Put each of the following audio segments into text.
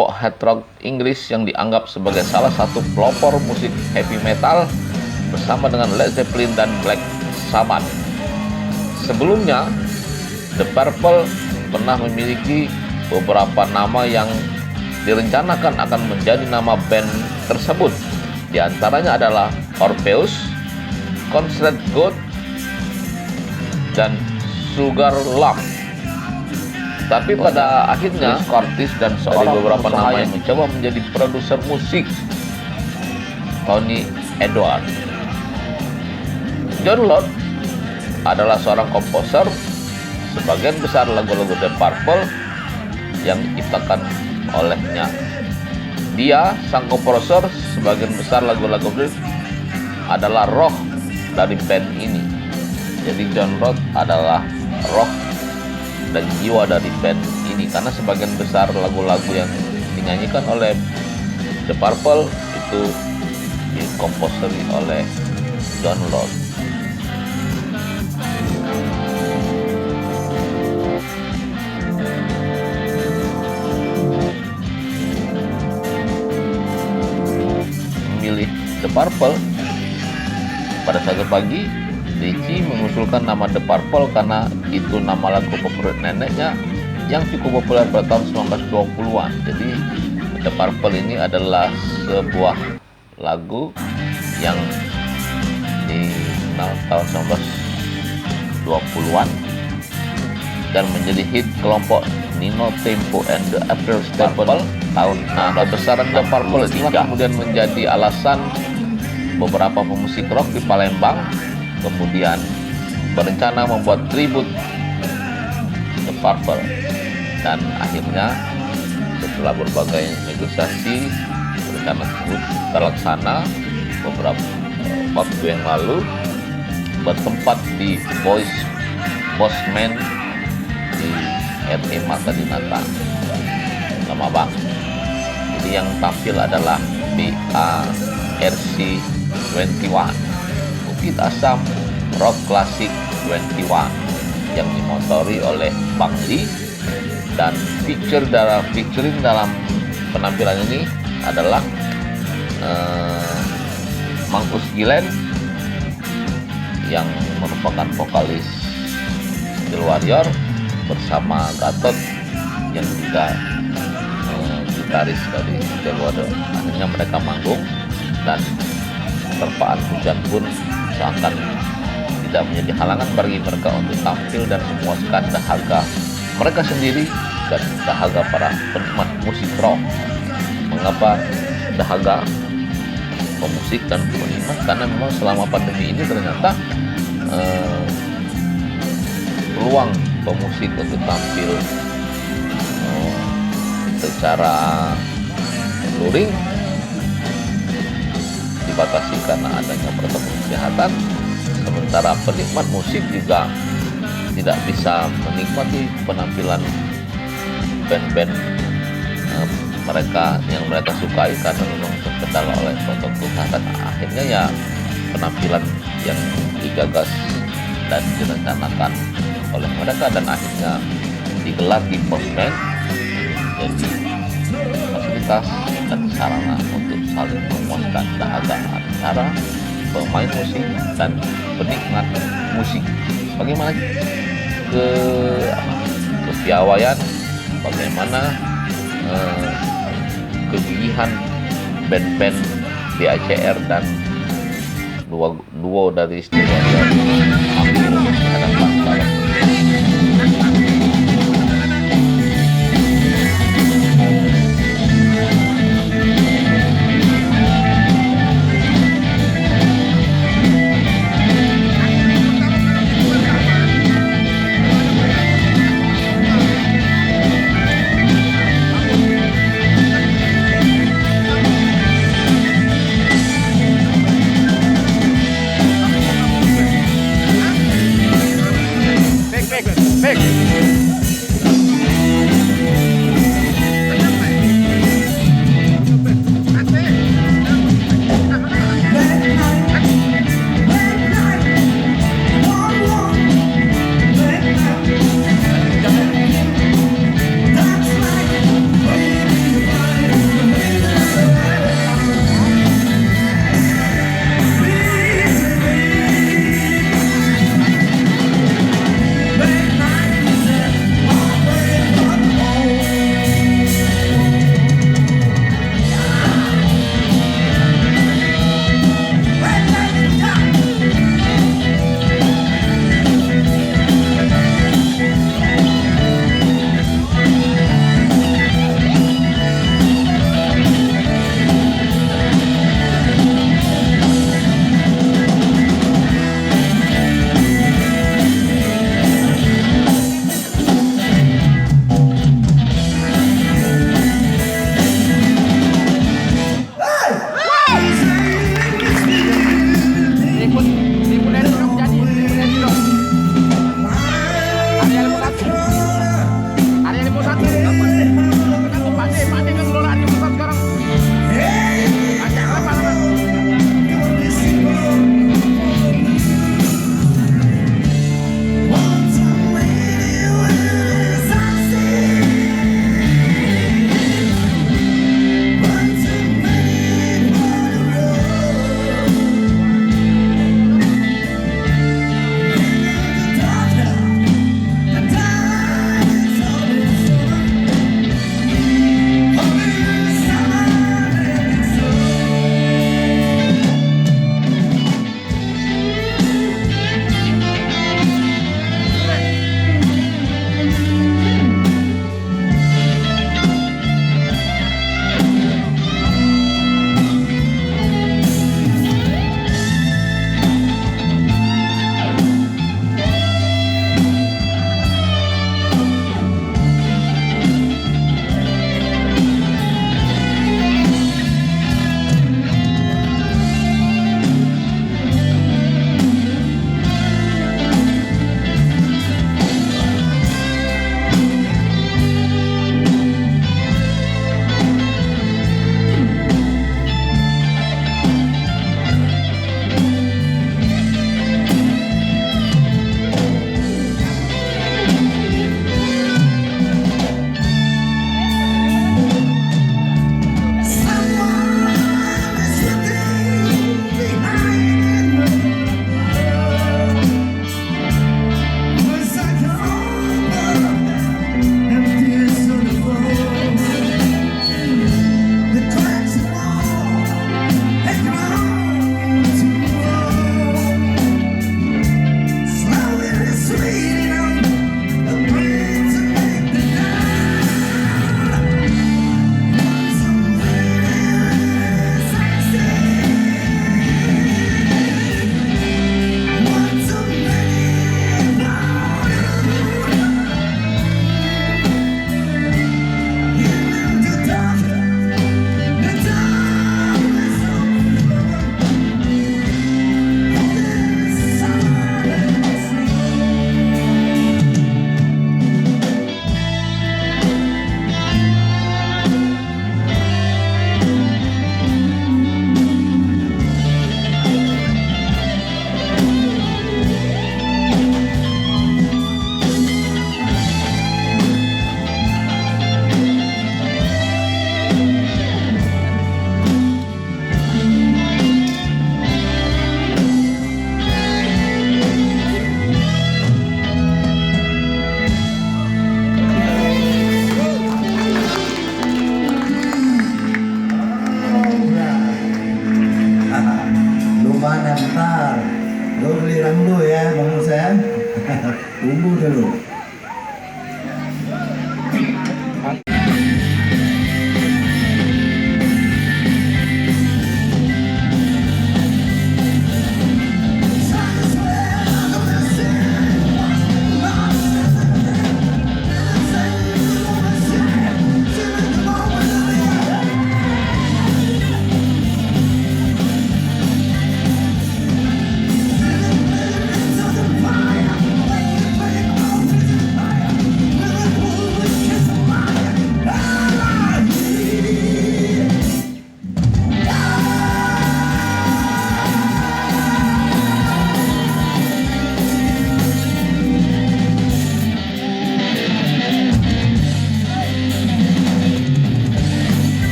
kelompok hard rock Inggris yang dianggap sebagai salah satu pelopor musik heavy metal bersama dengan Led Zeppelin dan Black Sabbath. Sebelumnya, The Purple pernah memiliki beberapa nama yang direncanakan akan menjadi nama band tersebut. Di antaranya adalah Orpheus, Concert God, dan Sugar Lump. Tapi pada akhirnya Curtis dan seorang beberapa nama yang mencoba menjadi produser musik, Tony Edward. John Lord adalah seorang komposer. Sebagian besar lagu-lagu The Purple yang diciptakan olehnya. Dia, sang komposer, sebagian besar lagu-lagu adalah rock dari band ini. Jadi John Lord adalah rock dan jiwa dari band ini, karena sebagian besar lagu-lagu yang dinyanyikan oleh The Purple itu dikomposeri oleh John Lord. Memilih The Purple, pada suatu pagi Richie mengusulkan nama The Purple karena itu nama lagu favorit neneknya yang cukup populer pada tahun 1920-an. Jadi The Purple ini adalah sebuah lagu yang dikenal tahun 1920-an dan menjadi hit kelompok Nino Tempo and the April Staple tahun. Nah, kebesaran The Purple inilah kemudian menjadi alasan beberapa pemusik rock di Palembang kemudian berencana membuat tribut The Purple, dan akhirnya setelah berbagai negosiasi rencana tersebut terlaksana beberapa waktu yang lalu, bertempat di Bosman di RT Mata Dinata, Lamabang. Jadi yang tampil adalah BARC 21, Bukit Asam Rock Classic 21, yang dimotori oleh Bang Lee, dan featuring dalam penampilan ini adalah Mangus Gillen yang merupakan vokalis Steel Warrior bersama Gatot yang juga gitaris dari Steel Warrior. Akhirnya mereka manggung dan terpaan hujan pun seakan tidak menjadi halangan bagi mereka untuk tampil dan memuaskan dahaga mereka sendiri dan dahaga para penikmat musik rock. Mengapa dahaga pemusik dan penikmat? Karena memang selama pandemi ini ternyata peluang pemusik untuk tampil secara luring dibatasi karena adanya protokol kesehatan, sementara penikmat musik juga tidak bisa menikmati penampilan band-band mereka yang mereka sukai karena memang terkendala oleh protokol kesehatan. Akhirnya ya penampilan yang digagas dan direncanakan oleh mereka dan akhirnya digelar di Bosman jadi fasilitas dan sarana untuk saling memuaskan dahaga antara pemain musik dan penikmat musik. Bagaimana kepiawaian, bagaimana kegigihan band-band BACR dan duo dari Steel Warrior ambil terhadap bangsa.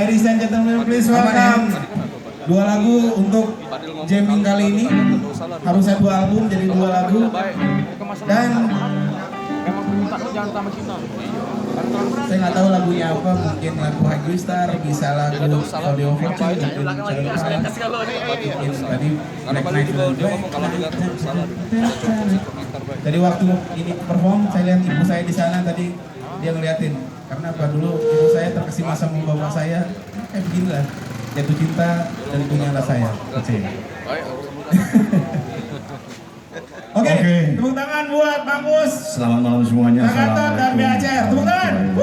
Ladies and gentlemen, please welcome 2 lagu untuk jamming kali ini. Harus 1 album jadi 2 lagu. Dan saya nggak tahu lagunya apa, mungkin lagu High Star, bisa lagu Audio Fortune, mungkin tadi Black Knight dan Black Knight. Tadi waktu ini perform, saya lihat ibu saya di sana tadi, dia ngeliatin. Karena apa, dulu ibu saya terkesima sama bapak saya, kayak beginilah, jatuh cinta dan punyalah saya. Oke, tepuk tangan buat Bagus. Selamat malam semuanya. Kakaton dan BACR, tepuk tangan.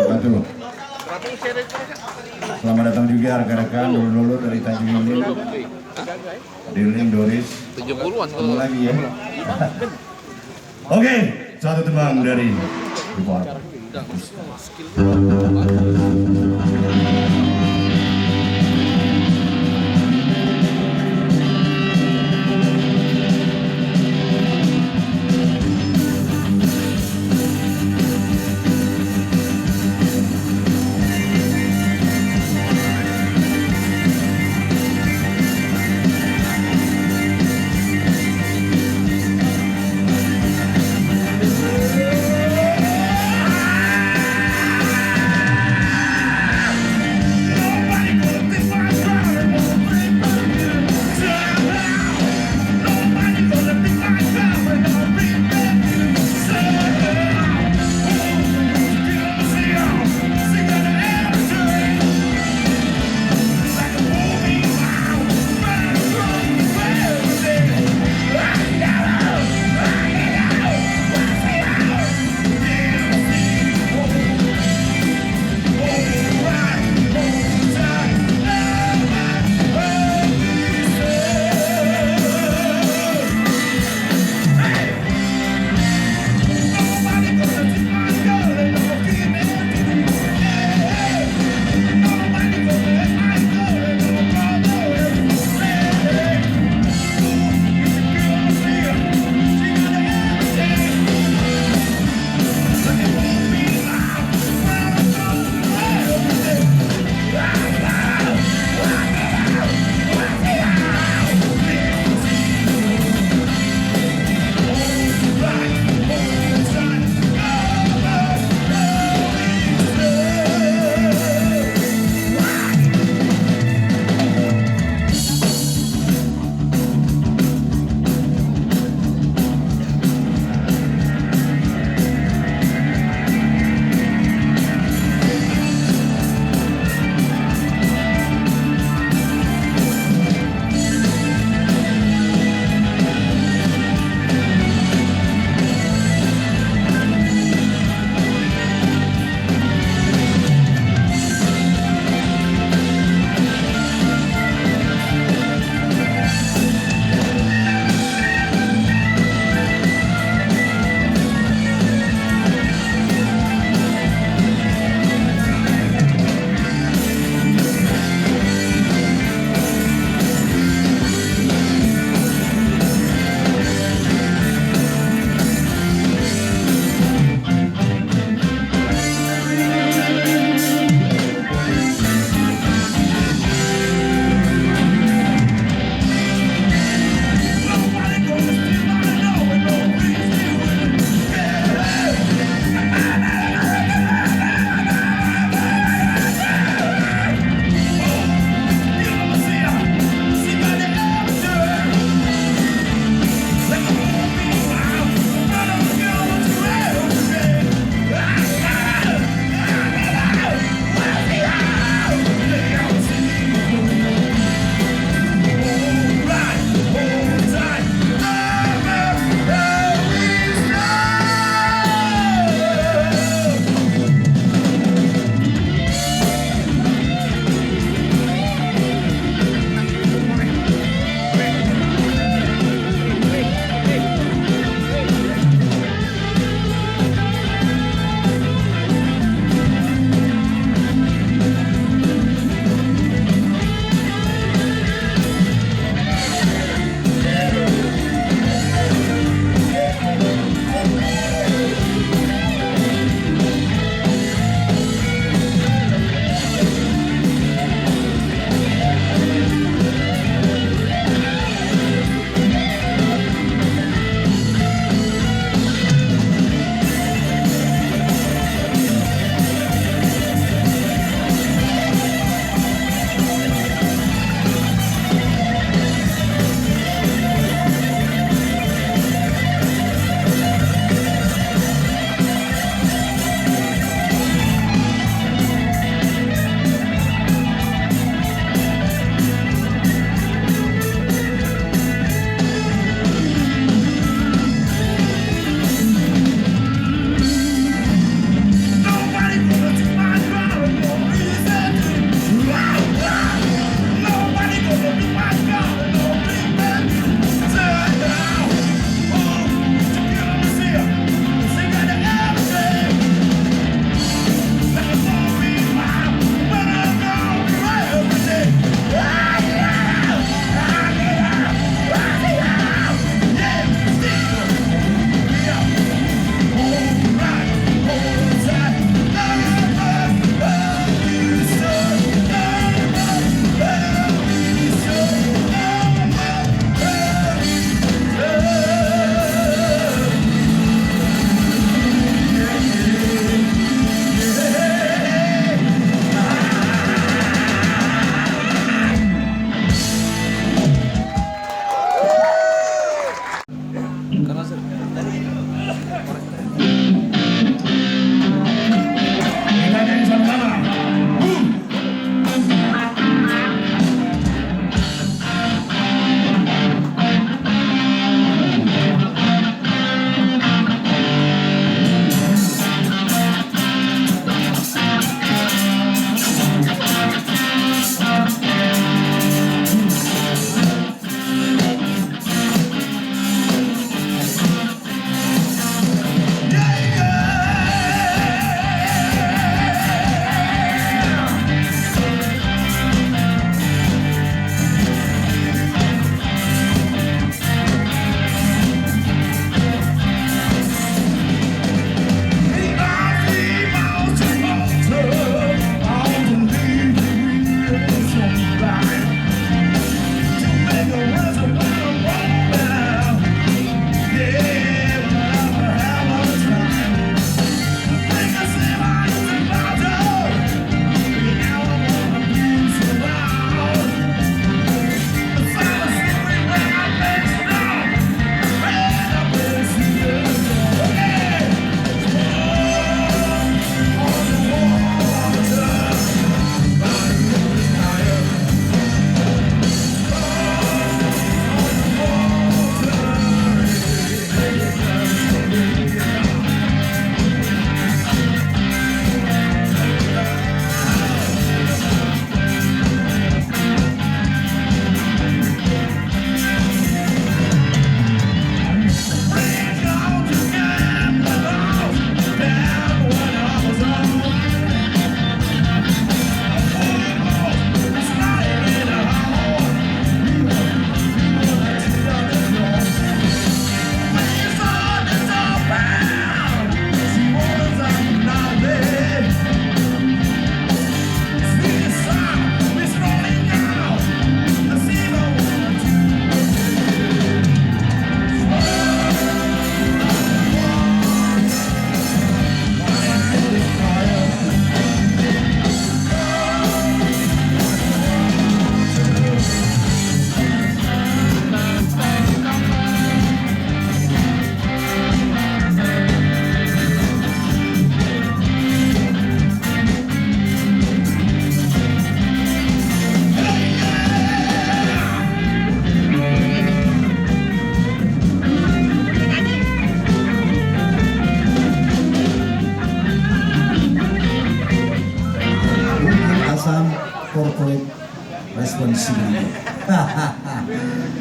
Selamat datang juga rekan-rekan dulu dari Tanjung Lilin, Doris. 70-an Ketemu lagi ya. Oke, satu tembang dari Report.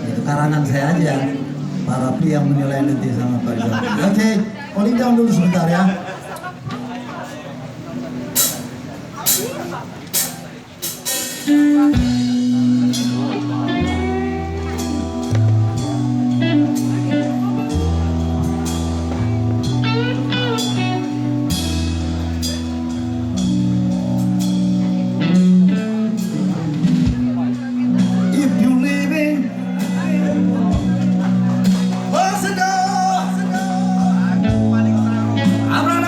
Itu karangan saya aja. Para Pi yang menilai nanti sama Pak Jam. Oke, calling down dulu sebentar ya. If you living close the door, I'm not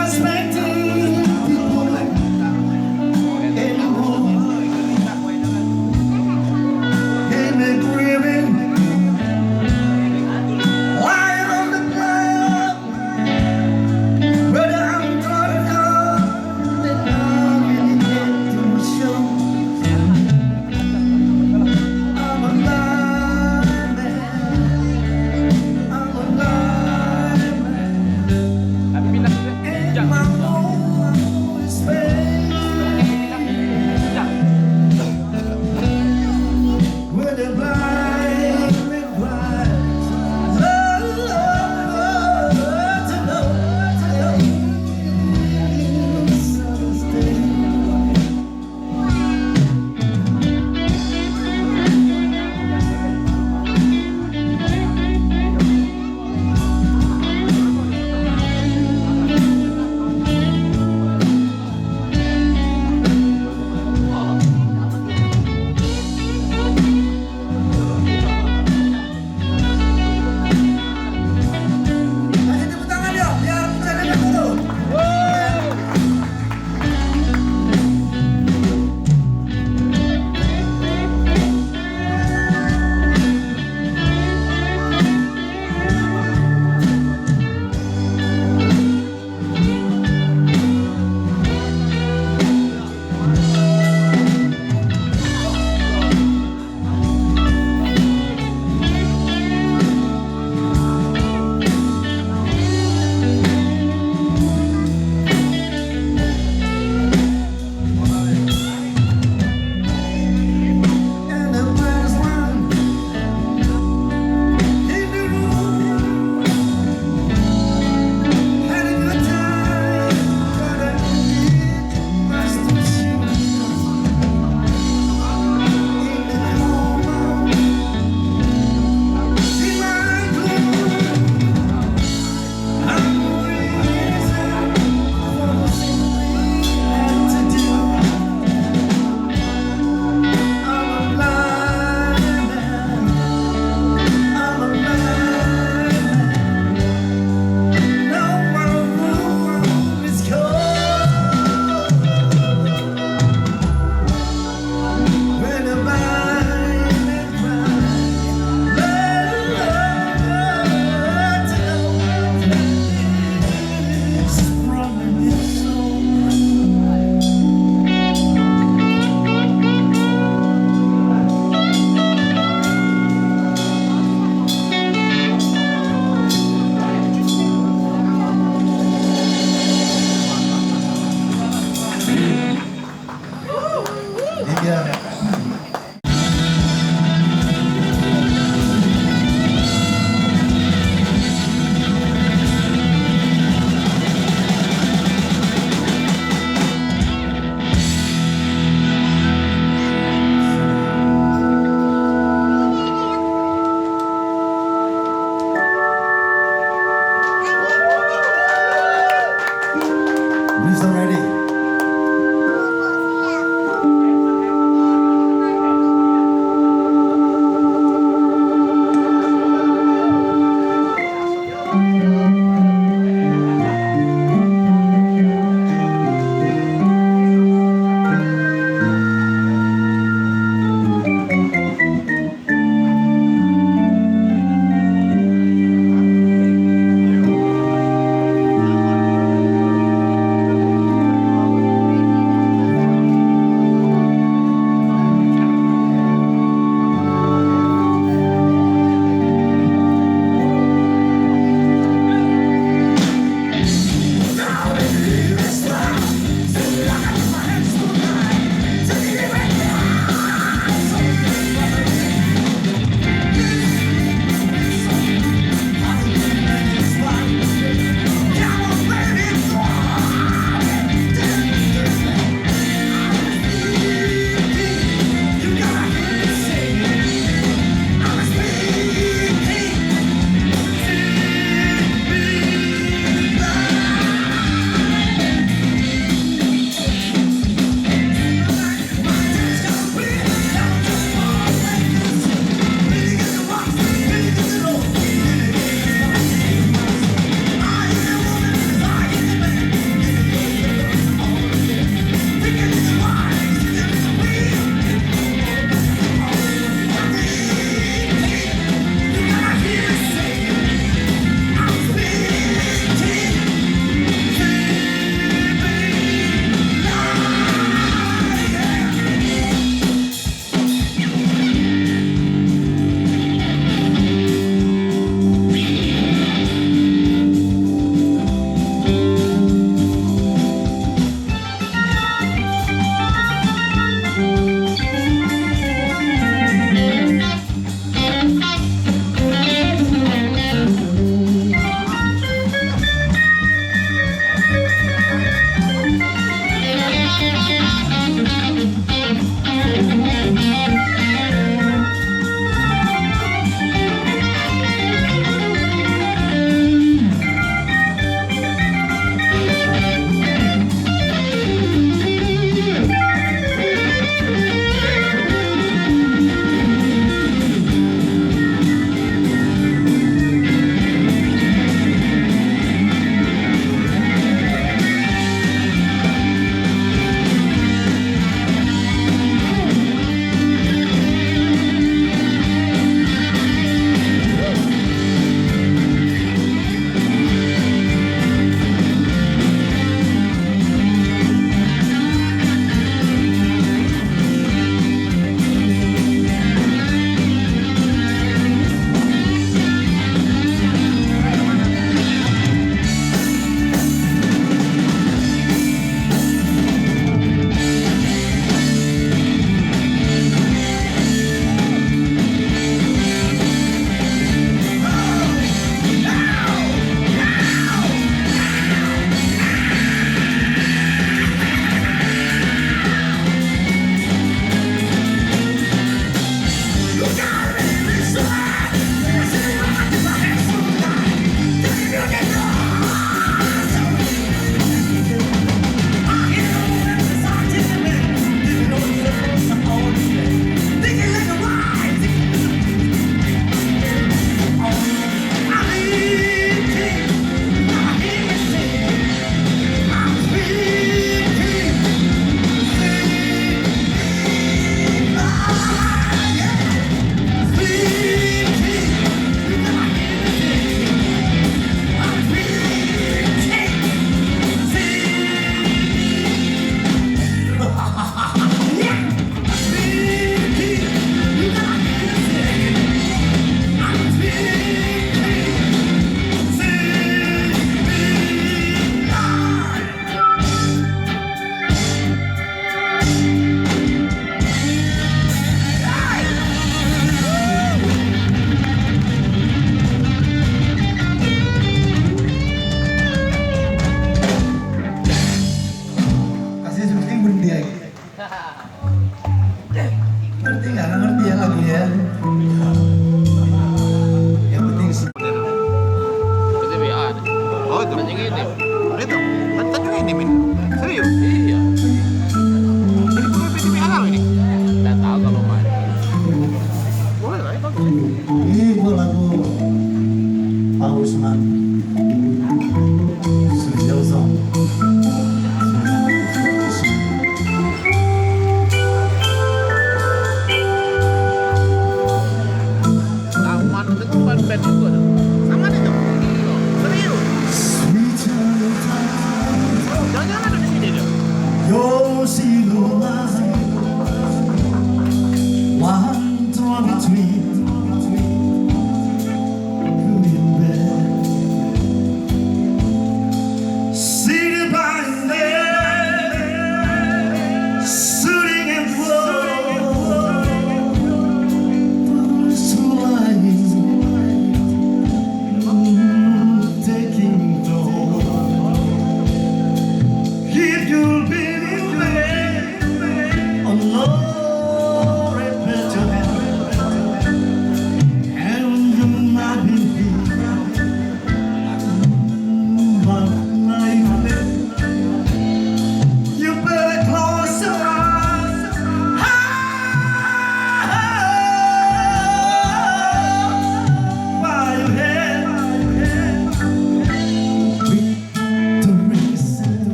Itu lagu Pak Usman.